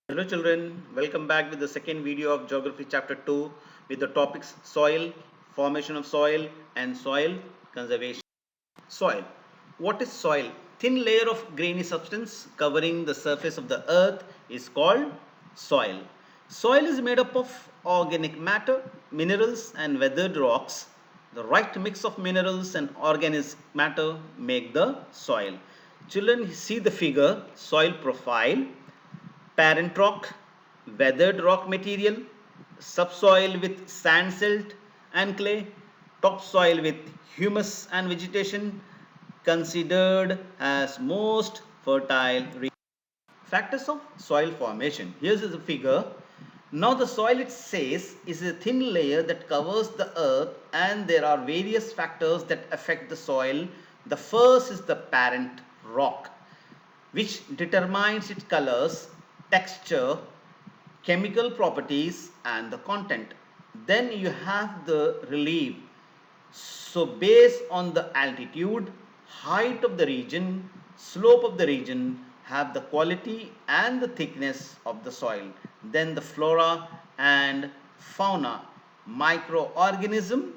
Hello children, welcome back with the second video of Geography chapter 2 with the topics soil, formation of soil and soil conservation. Soil. What is soil? Thin layer of grainy substance covering the surface of the earth is called soil. Soil is made up of organic matter, minerals and weathered rocks. The right mix of minerals and organic matter make the soil. Children see the figure soil profile, parent rock, weathered rock material, subsoil with sand silt and clay, topsoil with humus and vegetation, considered as most fertile region. Factors of soil formation. Here is a figure. Now the soil, it says, is a thin layer that covers the earth, and there are various factors that affect the soil. The first is the parent rock, which determines its colors, texture, chemical properties and the content. Then you have the relief. So based on the altitude, height of the region, slope of the region, have the quality and the thickness of the soil. Then the flora and fauna, microorganism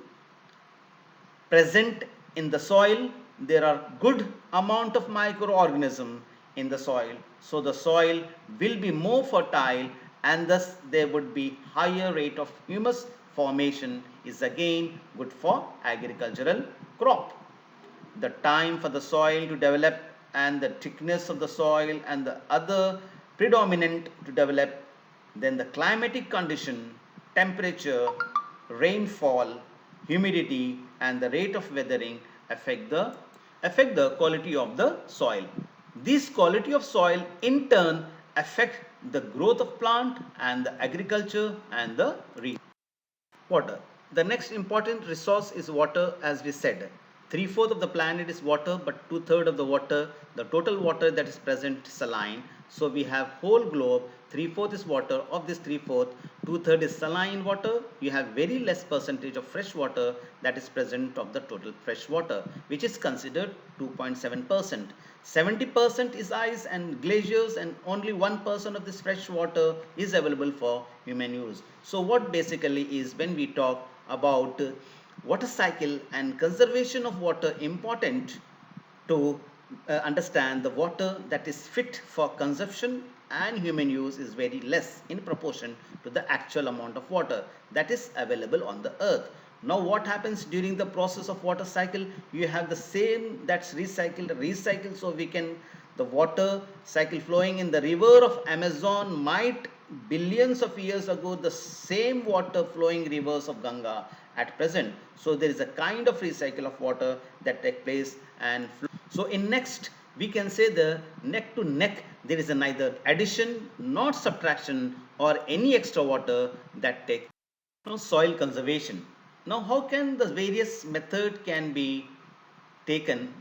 present in the soil. There are good amount of microorganism in the soil, so the soil will be more fertile, and thus there would be higher rate of humus formation, is again good for agricultural crop. The time for the soil to develop and the thickness of the soil and the other predominant to develop. Then the climatic condition, temperature, rainfall, humidity and the rate of weathering affect the quality of the soil. This quality of soil in turn affect the growth of plant and the agriculture and the region. Water. The next important resource is water, as we said. Three-fourths of the planet is water, but two-thirds of the water, the total water that is present, saline. So we have whole globe, three-fourths is water. Of this three-fourths, two-thirds is saline water. You have very less percentage of fresh water that is present of the total fresh water, which is considered 2.7%. 70% is ice and glaciers, and only 1% of this fresh water is available for human use. So what basically is, when we talk about water cycle and conservation of water, important to understand the water that is fit for consumption and human use is very less in proportion to the actual amount of water that is available on the earth. Now what happens during the process of water cycle? You have the same that's recycled, so we can, the water cycle flowing in the river of Amazon might billions of years ago the same water flowing rivers of Ganga at present. So there is a kind of recycle of water that take place and flow. So in next, we can say the neck to neck, there is a neither addition nor subtraction or any extra water that take. Now soil conservation. Now how can the various method can be taken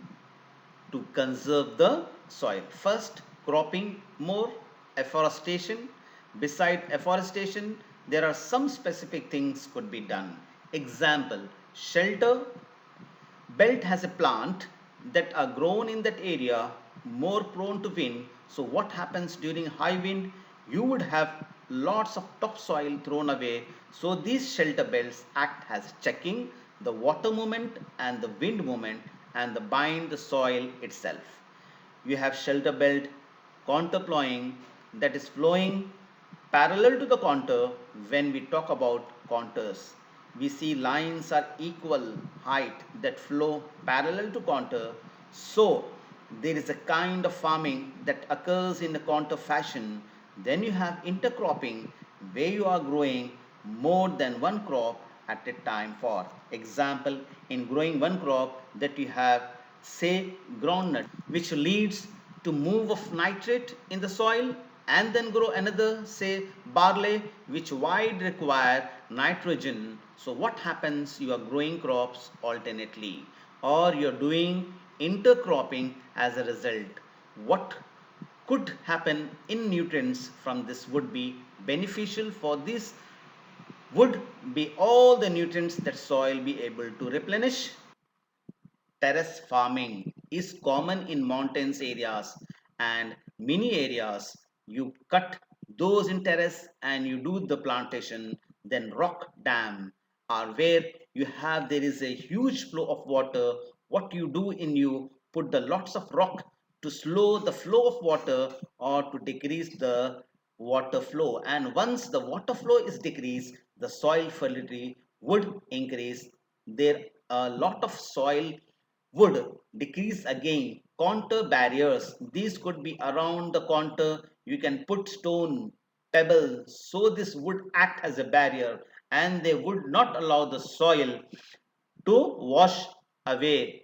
to conserve the soil? First, cropping more, afforestation. Beside afforestation, there are some specific things could be done. Example, shelter belt has a plant that are grown in that area more prone to wind. So what happens during high wind? You would have lots of topsoil thrown away. So these shelter belts act as checking the water movement and the wind movement and the bind the soil itself. You have shelter belt contour plowing, that is flowing parallel to the contour. When we talk about contours, we see lines are equal height that flow parallel to contour. So there is a kind of farming that occurs in a contour fashion. Then you have intercropping, where you are growing more than one crop at a time. For example, in growing one crop, that you have, say, groundnut, which leads to move of nitrate in the soil, and then grow another, say, barley, which wide require nitrogen. So what happens? You are growing crops alternately, or you are doing intercropping. As a result, what could happen in nutrients from this would be beneficial for this, would be all the nutrients that soil be able to replenish. Terrace farming is common in mountains areas and mini areas. You cut those in terrace and you do the plantation. Then rock dam are where you have there is a huge flow of water. What you do in you put the lots of rock to slow the flow of water or to decrease the water flow, and once the water flow is decreased the soil fertility would increase. There a lot of soil would decrease again. Contour barriers, these could be around the contour. You can put stone, pebbles, so this would act as a barrier and they would not allow the soil to wash away.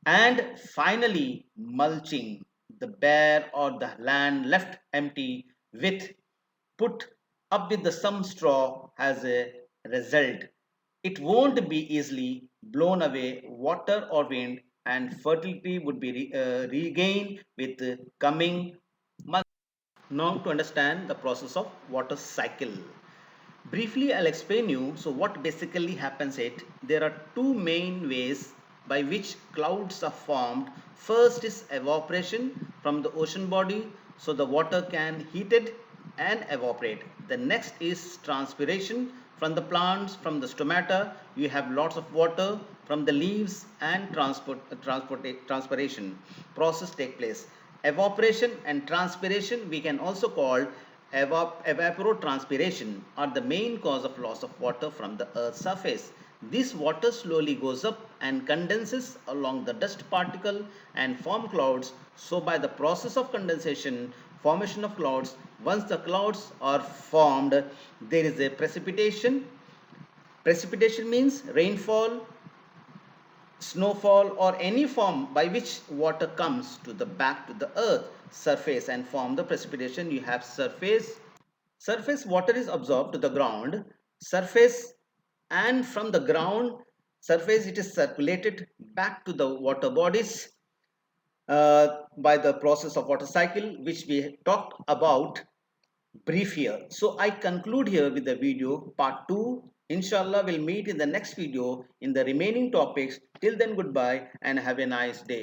And finally, mulching, the bare or the land left empty with put up with the some straw has a result. It won't be easily blown away water or wind, and fertility would be regained with coming months. Now to understand the process of water cycle. Briefly, I'll explain you. So, what basically happens is there are two main ways by which clouds are formed. First is evaporation from the ocean body, so the water can heat it and evaporate. The next is transpiration from the plants, from the stomata. You have lots of water from the leaves and transpiration process take place. Evaporation and transpiration we can also call evapotranspiration are the main cause of loss of water from the earth's surface. This water slowly goes up and condenses along the dust particle and form clouds. So by the process of condensation, formation of clouds, once the clouds are formed, there is a precipitation. Precipitation means rainfall, snowfall, or any form by which water comes to the back to the earth surface and form the precipitation. You have surface water is absorbed to the ground surface, and from the ground surface it is circulated back to the water bodies by the process of water cycle which we talked about brief here. So I conclude here with the video part 2. Inshallah, we'll meet in the next video in the remaining topics. Till then, goodbye and have a nice day.